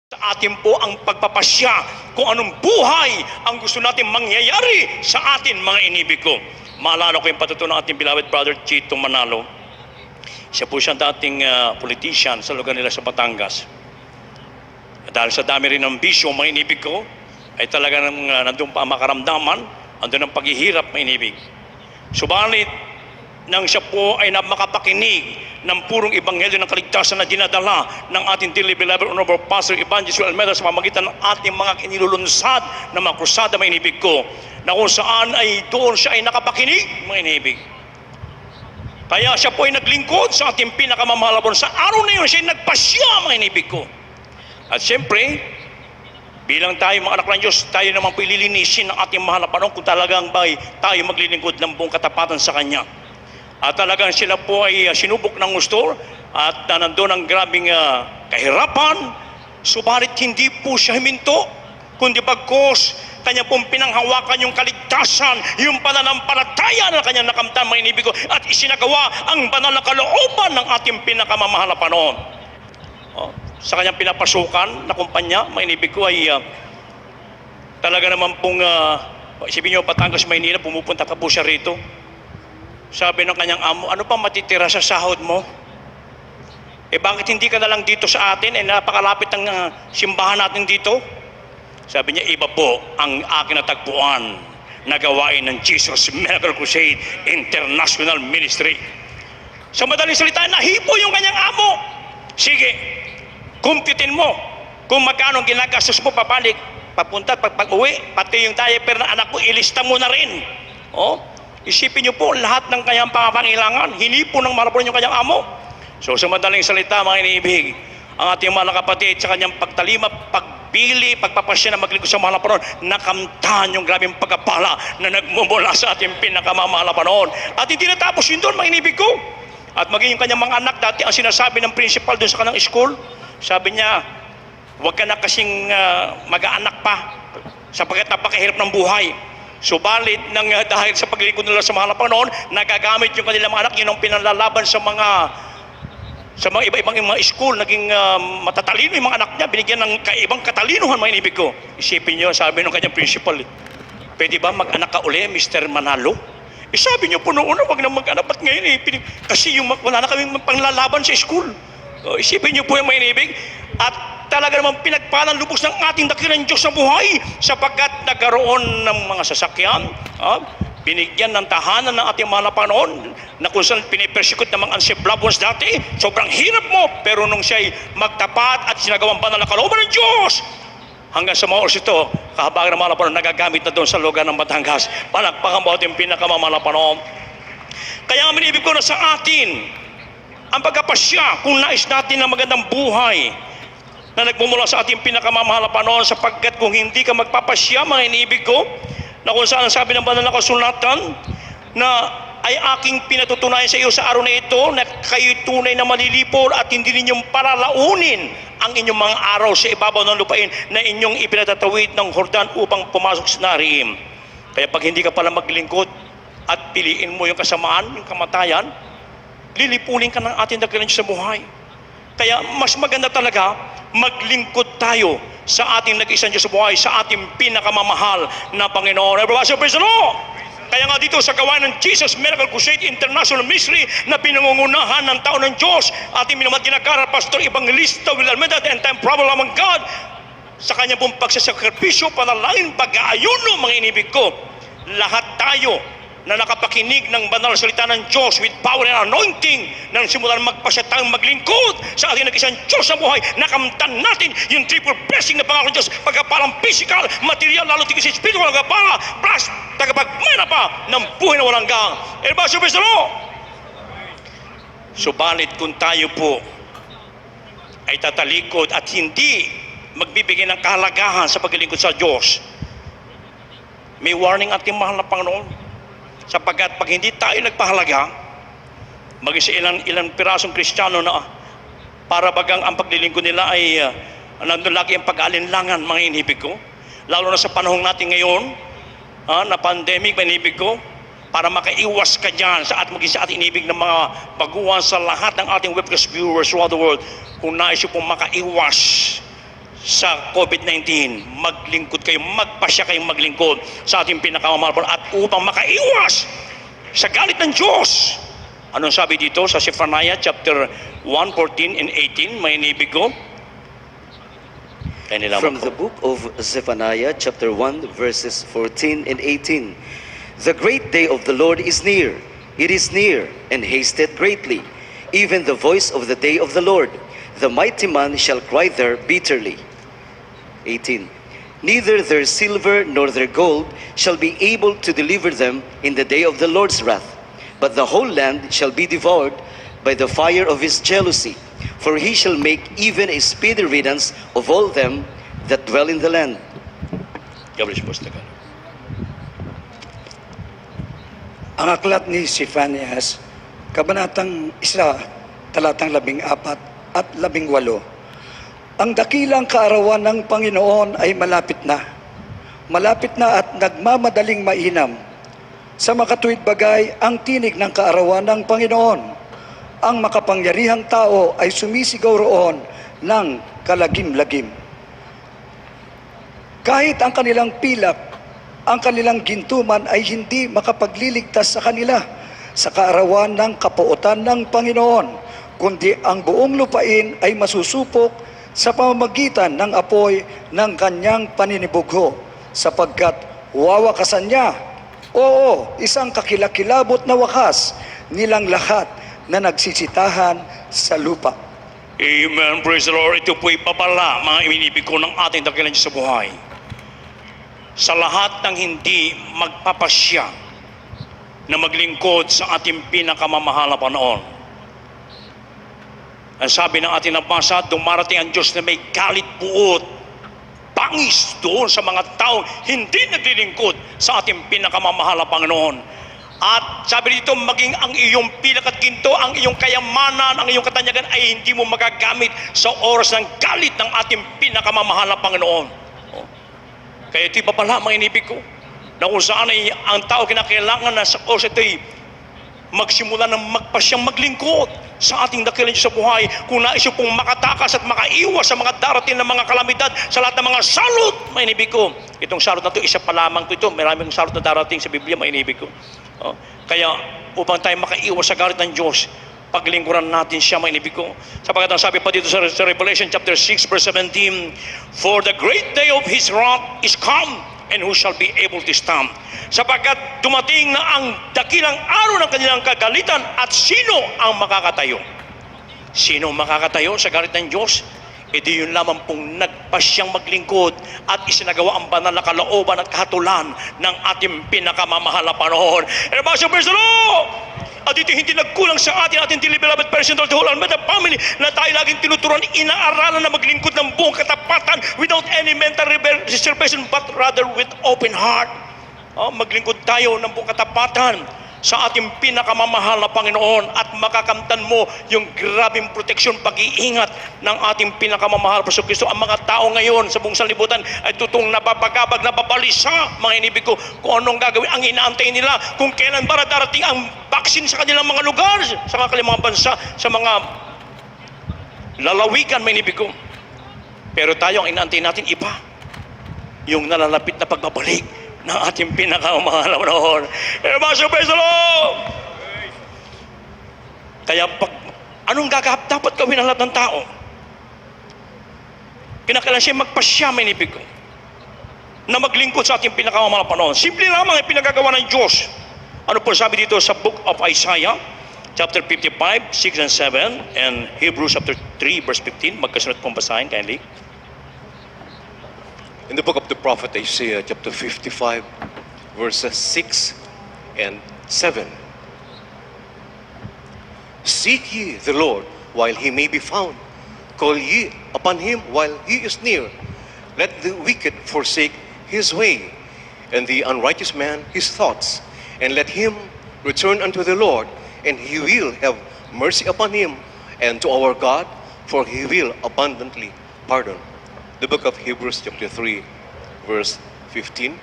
Sa atin po ang pagpapasya kung anong buhay ang gusto natin mangyayari sa atin, mga inibig ko. Maalala ko yung patutunan ng ating beloved brother Chito Manalo. Siya po siyang dating politician sa lugar nila sa Batangas. At dahil sa dami rin ng bisyo, mga inibig ko, ay talaga nandun pa ang makaramdaman, andun ang paghihirap, mga inibig. Subalit, nang siya po ay makapakinig ng purong ebanghelyo ng kaligtasan na dinadala ng ating dearly beloved Honorable Pastor Evangelist Almeida sa pamamagitan ng ating mga inilulunsad na mga krusada, mga inibig ko, na kung saan ay doon siya ay nakapakinig, mga inibig. Kaya siya po ay naglingkod sa ating pinakamamahal sa araw na yun, siya ay nagpasya, mga inibig ko. At siyempre, bilang tayo mga anak ng Diyos, tayo naman po ililinisin ng ating mahal na panahon kung talagang ba tayo maglilingkod ng buong katapatan sa Kanya. At talagang sila po ay sinubok ng gusto at nandun ang grabing kahirapan, subalit hindi po siya himinto, kundi bagkos kanya pong pinanghawakan yung kaligtasan, yung pananampalataya na kanyang nakamtan, mga inibig ko, at isinagawa ang banal na kalooban ng ating pinakamamahal na panahon. Sa kanyang pinapasukan na kumpanya, mga inibig ko, ay talaga naman pong isipin nyo, Batangas, Maynila, pumupunta pa po siya rito. Sabi ng kanyang amo, ano pa matitira sa sahod mo? Bakit hindi ka na lang dito sa atin? Napakalapit ang simbahan natin dito. Sabi niya, iba po ang aking natagpuan na gawain ng Jesus Miracle Crusade International Ministry. Sa madaling salita, nahipo yung kanyang amo. Sige, kumpitin mo kung magkano ginagastos mo pabalik, papunta at pag-uwi, pati yung diaper na anak ko, ilista mo na rin. Isipin niyo po lahat ng kanyang pangangailangan, hinipo ng marapon yung kanyang amo. So sa madaling salita, mga inibig, ang ating mga kapatid sa kanyang pagtalima, pagpili, pagpapasya na maglingkod sa mahal na panahon, nakamtan yung grabing pagkapala na nagmumula sa ating pinakamamahal na panahon. At hindi natapos yun doon, mga inibig ko. At maging yung kanyang mga anak, dati ang sinasabi ng principal doon sa kanyang school, sabi niya, huwag ka na kasing mag-aanak pa sapagkat napakahirap ng buhay. Subalit dahil sa paglilingkod nila sa mahal na Panginoon, nagagamit yung kanilang mga anak, yun ang pinanlalaban sa mga iba-ibang mga school, naging matatalino yung mga anak niya, binigyan ng kaibang katalinuhan, mga inibig ko. Isipin niyo, sabi ng kanyang principal, pwede ba mag-anak ka uli, Mr. Manalo? Sabi niyo po noon, wag na mag-anak, ba't ngayon kasi wala na kaming panglalaban sa school. Isipin niyo po yung mga inibig. At talaga naman pinagpalang lubos ng ating dakilang Diyos sa buhay sapagkat nagkaroon ng mga sasakyan, binigyan ng tahanan ng ating mahal na Panginoon na kung saan pinipersikot ng mga unsaved loved ones dati, sobrang hirap mo, pero nung siya'y magtapat at sinagawang banal na kalooban ng Diyos, hanggang sa mga oras ito, kahabagan ng mahal na Panginoon, nagagamit na doon sa lugar ng Batangas. Palakpakan mo ating pinakamamahal na Panginoon. Kaya ang minibig ko na sa atin, ang pagkapasya kung nais natin ng magandang buhay na nagmumula sa ating pinakamamahal na panahon, sapagkat kung hindi ka magpapasya, mga inibig ko, na kung saan sabi ng banal na kasulatan na ay aking pinatutunayan sa iyo sa araw na ito na kayo tunay na malilipol at hindi ninyong palalaunin ang inyong mga araw sa ibabaw ng lupain na inyong ipinatatawid ng Jordan upang pumasok sa Narim. Kaya pag hindi ka pala maglingkod at piliin mo yung kasamaan, yung kamatayan, lilipulin ka ng ating dakilang Diyos sa buhay. Kaya mas maganda talaga maglingkod tayo sa ating nag-isang Diyos sa buhay, sa ating pinakamamahal na Panginoon. Everybody, praise the Lord! Kaya nga dito sa gawain ng Jesus Miracle Crusade International Ministry na pinangungunahan ng tao ng Diyos, ating minamahal ginagaral Pastor Evangelista Will Almeida, the end-time problem lamang God, sa kanyang pong pagsasakripisyo, panalangin, pag-aayuno, mga inibig ko, lahat tayo na nakapakinig ng banal salita ng Diyos with power and anointing, nang simulan magpasya tayong maglingkod sa ating nag-isang Diyos sa buhay, nakamtan natin yung triple blessing na pangako ng Diyos, pagkapalang physical, material, lalo tigil sa spiritual, pagkapala, plus tagapagmana pa ng buhay na walang gang. Everybody, praise the Lord! Subalit kung tayo po ay tatalikod at hindi magbibigay ng kahalagahan sa paglilingkod sa Diyos, may warning ating mahal na Panginoon. Sapagkat pag hindi tayo nagpahalaga, mag-isa ilang pirasong Kristiyano na para bagang ang paglilingkod nila ay nandun lagi ang pag-aalinlangan, mga inibig ko. Lalo na sa panahon natin ngayon, na pandemic, mga inibig ko, para makaiwas ka dyan sa at maging sa ating inibig ng mga baguhan sa lahat ng ating webcast viewers throughout the world. Kung nais yung pong makaiwas sa COVID-19, maglingkod kayo, magpasya kayong maglingkod sa ating pinakamamahal at upang makaiwas sa galit ng Diyos. Anong sabi dito sa Zephaniah chapter 1:14 and 18, may inibig ko? From the book of Zephaniah, chapter 1, verses 14 and 18. The great day of the Lord is near. It is near and hasted greatly. Even the voice of the day of the Lord. The mighty man shall cry there bitterly. 18. Neither their silver nor their gold shall be able to deliver them in the day of the Lord's wrath. But the whole land shall be devoured by the fire of his jealousy. For he shall make even a speedy riddance of all them that dwell in the land. God bless you, Pastor. Ang aklat ni Zephanias, Kabanatang 1, talatang 14 at 18. Ang dakilang kaarawan ng Panginoon ay malapit na. Malapit na at nagmamadaling mainam. Sa makatuwid bagay, ang tinig ng kaarawan ng Panginoon. Ang makapangyarihang tao ay sumisigaw roon ng kalagim-lagim. Kahit ang kanilang pilak, ang kanilang gintuman ay hindi makapagliligtas sa kanila sa kaarawan ng kapuotan ng Panginoon, kundi ang buong lupain ay masusupok sa pamamagitan ng apoy ng kanyang paninibugho, sapagkat wawakasan niya, oo, isang kakilakilabot na wakas nilang lahat na nagsisitahan sa lupa. Amen. Praise the Lord. Ito po'y babala, mga inibig ko ng ating dakilang Diyos sa buhay. Sa lahat ng hindi magpapasya na maglingkod sa ating pinakamamahal na Panginoon. Ang sabi ng ating nabasa, dumarating ang Diyos na may galit puot, pangis doon sa mga taong hindi naglilingkod sa ating pinakamamahal na Panginoon. At sabi dito, maging ang iyong pilak at ginto, ang iyong kayamanan, ang iyong katanyagan ay hindi mo magagamit sa oras ng galit ng ating pinakamamahal na Panginoon. Kaya ito'y babala, mga inibig ko, na kung saan ay ang tao kinakailangan na sa oras ito'y magsimula ng magpasyang maglingkod sa ating dakilang Diyos sa buhay, kung nais yung pong makatakas at makaiwas sa mga darating na mga kalamidad, sa lahat ng mga salot, mga inibig ko. Itong salot na ito, isa pa lamang ito, maraming salot na darating sa Biblia, mga inibig ko. Kaya upang tayo makaiwas sa galit ng Diyos, paglingkuran natin siya, mga inibig ko. Sapagkat ang sabi pa dito sa Revelation chapter 6 verse 17, for the great day of his wrath is come, and who shall be able to stand? Sapagkat dumating na ang dakilang araw ng kanilang kagalitan, at sino ang makakatayo? Sino ang makakatayo sa galit ng Diyos? E di yun lamang pong nagpasyang maglingkod at isinagawa ang banal na kalooban at kahatulan ng ating pinakamamahal na panahon. And about your praise the Lord! At ito hindi nagkulang sa ating dearly beloved person of the whole Almeida family, na tayo laging tinuturuan, inaaralan na maglingkod ng buong katapatan without any mental reservation, but rather with open heart. Maglingkod tayo ng buong katapatan sa ating pinakamamahal na Panginoon, at makakamtan mo yung grabing proteksyon, pag-iingat ng ating pinakamamahal na Kristo. Ang mga tao ngayon sa buong sanlibutan ay tutong napapagabag, napabalisa, mga inibig ko, kung anong gagawin. Ang inaantay nila kung kailan ba darating ang vaksin sa kanilang mga lugar, sa kanilang mga bansa, sa mga lalawigan, mga inibig ko. Pero tayo, ang inaantay natin iba, yung nalalapit na pagbabalik ng ating pinakamahal na panahon. Kaya anong dapat gawin ng lahat ng tao? Kinakailangan siya magpasya, may inibig ko, na maglingkod sa ating pinakamamahal na panahon. Simple lamang ang pinagagawa ng Diyos. Ano po sabi dito sa book of Isaiah, chapter 55, 6 and 7, and Hebrews chapter 3, verse 15. Magkasunod pong basahin, kindly. In the book of the prophet Isaiah, chapter 55, verses 6 and 7. Seek ye the Lord while he may be found. Call ye upon him while he is near. Let the wicked forsake his way, and the unrighteous man his thoughts. And let him return unto the Lord, and he will have mercy upon him, and to our God, for he will abundantly pardon. The book of Hebrews chapter 3, verse 15.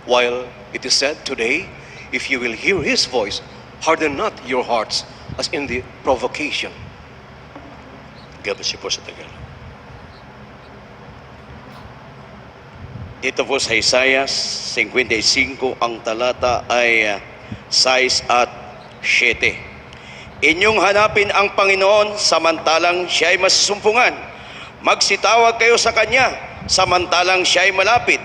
While it is said today, if you will hear his voice, harden not your hearts as in the provocation. God bless you po sa tagal. Dito po sa Isaiah 55, ang talata ay 6 at 7. Inyong hanapin ang Panginoon samantalang siya ay masusumpungan. Magsitawag kayo sa Kanya samantalang siya ay malapit.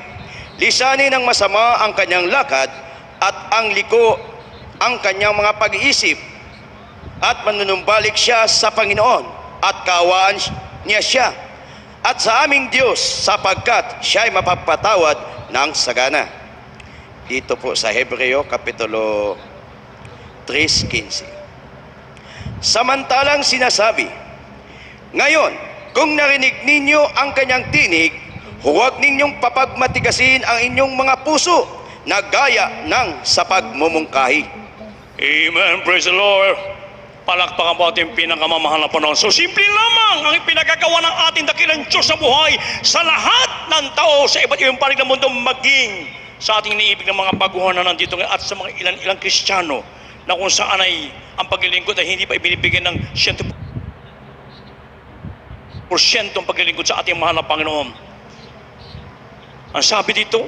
Lisanin ng masama ang kanyang lakad at ang liko ang kanyang mga pag-iisip. At manunumbalik siya sa Panginoon at kaawaan niya siya. At sa aming Diyos sapagkat siya ay mapapatawad ng sagana. Dito po sa Hebreo Kapitulo 3:15. Samantalang sinasabi, ngayon, kung narinig ninyo ang kanyang tinig, huwag ninyong papagmatigasin ang inyong mga puso na gaya ng sa pagmumungkahi. Amen. Praise the Lord. Palakpakan po ating pinakamamahal na Panginoon. So simple lamang ang pinagagawa ng ating dakilang Diyos sa buhay sa lahat ng tao sa iba't ibang panig ng mundo, maging sa ating iniibig ng mga baguhan na nandito ngayon at sa mga ilang Kristiyano na kung saan ay ang paglilingkod ay hindi pa ibinibigyan ng 100% ang paglilingkod sa ating mahal na Panginoon. Ang sabi dito,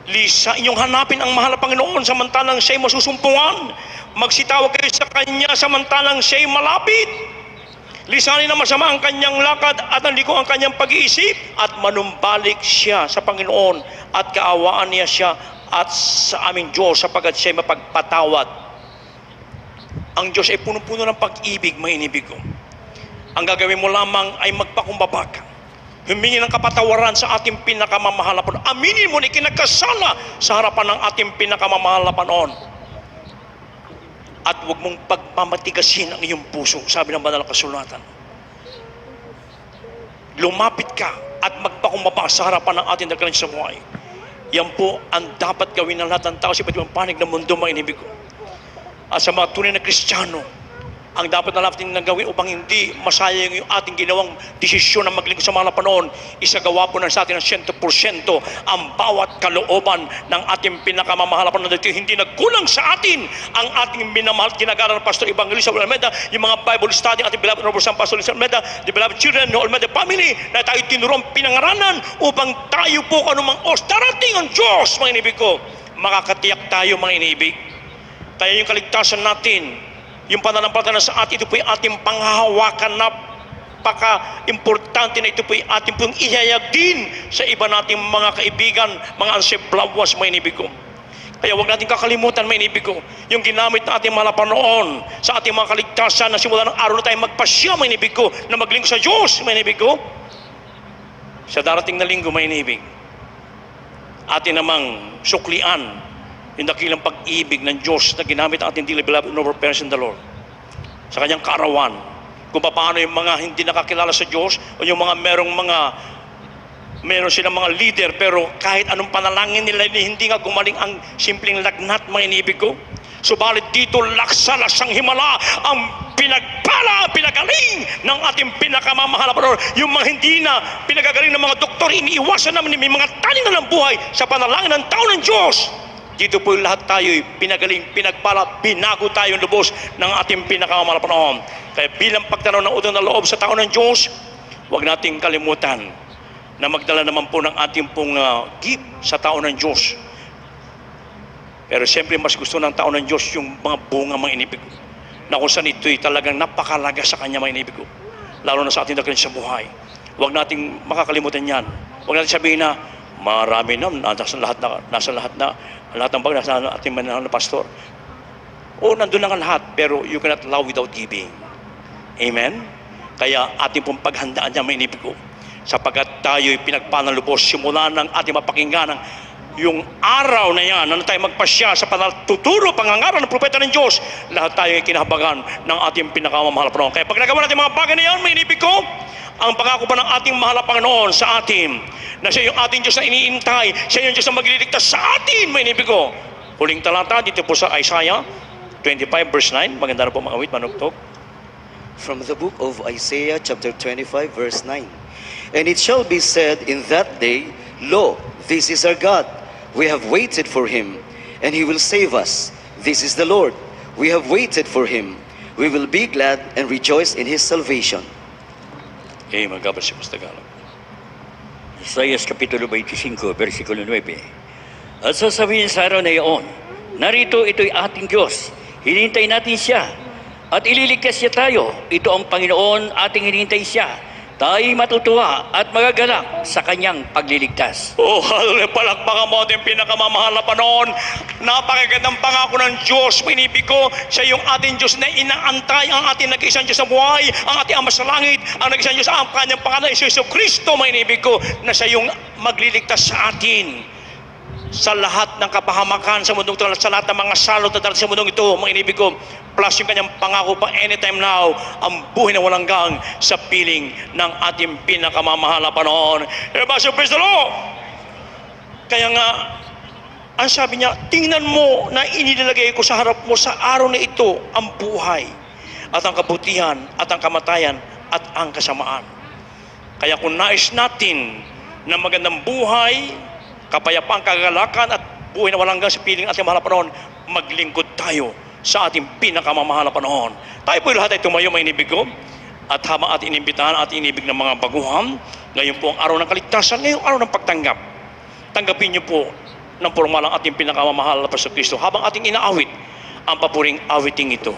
Lisa, inyong hanapin ang mahal na Panginoon samantalang siya'y masusumpungan. Magsitawag kayo sa Kanya samantalang siya'y malapit. Lisanin na masama ang kanyang lakad at ang liko ang kanyang pag-iisip at manumbalik siya sa Panginoon at kaawaan niya siya at sa aming Diyos sapagkat siya'y mapagpatawad. Ang Diyos ay punong-puno ng pag-ibig, mainibig ko. Ang gagawin mo lamang ay magpakumbaba ka. Humingi ng kapatawaran sa ating pinakamamahal na Panginoon. Aminin mo na ikinagkasala sa harapan ng ating pinakamamahal na Panginoon. At huwag mong pagmamatigasin ang iyong puso, sabi ng banal na kasulatan. Lumapit ka at magpakumbaba sa harapan ng ating dakilang sa buhay. Yan po ang dapat gawin ng lahat ng tao sa iba't ibang panig ng mundo, mainibig ko. At sa mga tunay na Kristiyano, ang dapat na natin gawin upang hindi masayang yung ating ginawang desisyon na maglingkod sa mga Panginoon, isagawa po na sa atin ng 100% ang bawat kalooban ng ating pinakamamahal na Panginoon. Hindi nagkulang sa atin ang ating minamahal ginagawa ng Pastor Evangelista Olmeda, yung mga Bible study, ating beloved Robert San Pastor Olmeda, the beloved children ng Olmeda family, na tayo tinurong pinangaranan upang tayo po anumang darating ang Diyos, mga inibig ko, makakatiyak tayo, mga inibig. Kaya yung kaligtasan natin, yung pananampalataya sa atin, ito po yung ating panghahawakan, napaka-importante na ito po yung ating pong ihayag din sa iba nating mga kaibigan, mga anseblawas, mga inibig ko. Kaya huwag natin kakalimutan, mga inibig ko, yung ginamit na ating mga Panginoon sa ating mga kaligtasan na simula ng araw na tayo magpasya, mga inibig ko, na maglingkod sa Diyos, mga inibig ko. Sa darating na linggo, mga inibig, atin namang suklian yung dakilang pag-ibig ng Diyos na ginamit ang ating dearly beloved and over parents in the Lord sa kanyang kaarawan, kung paano yung mga hindi nakakilala sa Diyos o yung mga meron silang mga leader pero kahit anong panalangin nila hindi nga gumaling ang simpleng lagnat, mga inibig ko. Subalit dito laksa-laksang himala ang pinagaling ng ating pinakamamahal na Panginoon. Yung mga hindi na pinagagaling ng mga doktor, iniiwasan namin may mga taning na ng buhay sa panalangin ng tao ng Diyos. Dito po lahat tayo'y pinagaling, pinagpala, binago tayong lubos ng ating pinakamamahal na Panginoon. Kaya bilang pagtanaw ng utang na loob sa tao ng Diyos, huwag nating kalimutan na magdala naman po ng ating pong gift sa tao ng Diyos. Pero siyempre mas gusto ng tao ng Diyos yung mga bunga, mga inibig ko, na kung saan ito'y talagang napakalaga sa kanya, mga inibig ko, lalo na sa ating dakilang sa buhay. Huwag nating makakalimutan yan. Huwag natin sabihin na marami na, nasa lahat ng bagay, nasa ating manahal na pastor. O, nandun lang ang lahat, pero you cannot love without giving. Amen? Kaya ating pong paghandaan niya, may inibig ko, sapagkat tayo'y pinagpalang lubos, simula ng ating mapakinggan yung araw na yan, na tayo magpasya sa tuturo, pangangaral ng propeta ng Diyos, lahat tayo ay kinahabagan ng ating pinakamamahal na Panginoon. Kaya pag nagawa natin mga bagay na yan, may inibig ko, ang pangako pa ng ating mahal na Panginoon sa atin, na siya yung ating Diyos na iniintay, siya yung Diyos na magliligtas sa atin, may inibig ko. Huling talata dito po sa Isaiah 25 verse 9. Maganda na po mga awit, manugtog. From the book of Isaiah chapter 25 verse 9. And it shall be said in that day, Lo, this is our God. We have waited for him, and he will save us. This is the Lord. We have waited for him. We will be glad and rejoice in his salvation. Amen. God bless you, Pastor Tagalog. Isaias Kapitulo 25, versikulo 9. At sasabihin sa araw na iyon, narito ito'y ating Diyos, hinintay natin siya, at ililigtas siya tayo. Ito ang Panginoon, ating hinintay siya. Tayo'y matutuwa at magagalak sa kanyang pagliligtas. Oh, hallelujah. Palakpakan mo ating pinakamamahal na Panginoon. Napakagandang pangako ng Diyos. Pinibig ko, siya yung ating Diyos na inaantay, ang ating nag-iisang Diyos sa buhay, ang ating Ama sa langit, ang nag-iisang Diyos, ang kanyang pangalan, Isus Kristo, pinibig ko, na siya yung magliligtas sa atin sa lahat ng kapahamakan sa mundong ito, sa lahat ng mga salot na darating sa mundong ito, mga inibig ko, plus yung kanyang pangako pa anytime now, ang buhay na walang gang sa piling ng ating pinakamamahal na Panginoon. Praise the Lord! Kaya nga, ang sabi niya, tingnan mo na inilagay ko sa harap mo sa araw na ito ang buhay at ang kabutihan at ang kamatayan at ang kasamaan. Kaya kung nais natin na magandang buhay, kapayapaan, kagalakan at buhay na walang hanggan sa piling ating mahal na Panginoon, maglingkod tayo sa ating pinakamamahal na Panginoon. Tayo po lahat ay tumayo, mga inibig ko, at habang ating inimbitahan at inibig ng mga baguhan, ngayon po ang araw ng kaligtasan, ngayong araw ng pagtanggap. Tanggapin niyo po ng formal ang ating pinakamamahal na Kristo habang ating inaawit ang papuring awiting ito.